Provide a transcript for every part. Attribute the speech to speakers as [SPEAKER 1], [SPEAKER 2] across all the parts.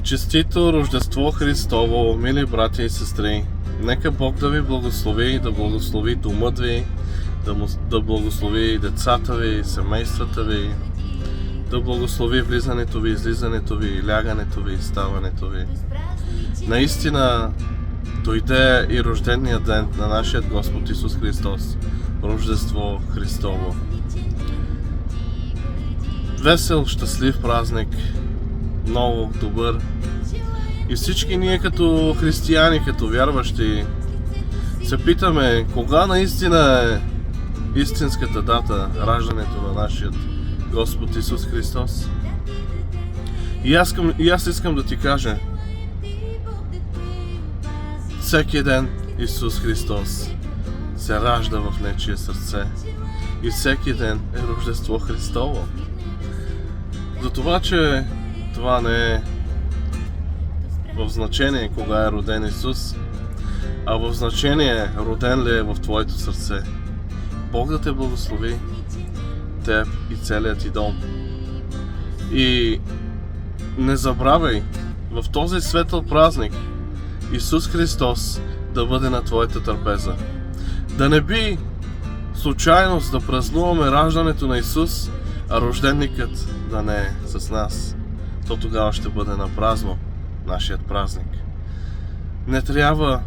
[SPEAKER 1] Честито Рождество Христово, мили братя и сестри! Нека Бог да ви благослови, да благослови домът ви, да благослови децата ви, семействата ви, да благослови влизането ви, излизането ви, лягането ви, ставането ви. Наистина дойде и рождения ден на нашия Господ Исус Христос, Рождество Христово. Весел, щастлив празник, много добър. И всички ние като християни, като вярващи, се питаме кога наистина е истинската дата, раждането на нашия Господ Исус Христос. И аз искам да ти кажа, всеки ден Исус Христос се ражда в нечие сърце. И всеки ден е Рождество Христово. Затова, че това не е в значение кога е роден Исус, а в значение роден ли е в твоето сърце. Бог да те благослови, теб и целият ти дом. И не забравяй в този светъл празник Исус Христос да бъде на твоята трапеза. Да не би случайност да празнуваме раждането на Исус, а рожденикът да не е с нас. То тогава ще бъде на празно нашият празник. Не трябва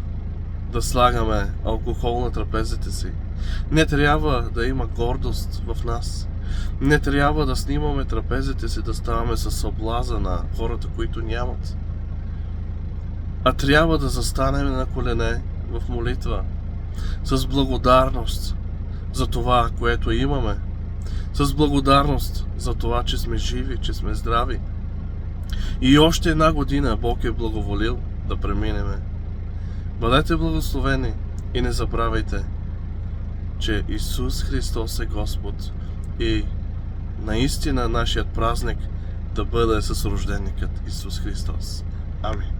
[SPEAKER 1] да слагаме алкохол на трапезите си. Не трябва да има гордост в нас. Не трябва да снимаме трапезите си, да ставаме със съблаза на хората, които нямат. А трябва да застанем на колене в молитва, с благодарност за това, което имаме, с благодарност за това, че сме живи, че сме здрави. И още една година Бог е благоволил да преминеме. Бъдете благословени и не забравяйте, че Исус Христос е Господ и наистина нашият празник да бъде с рожденикът Исус Христос. Амин.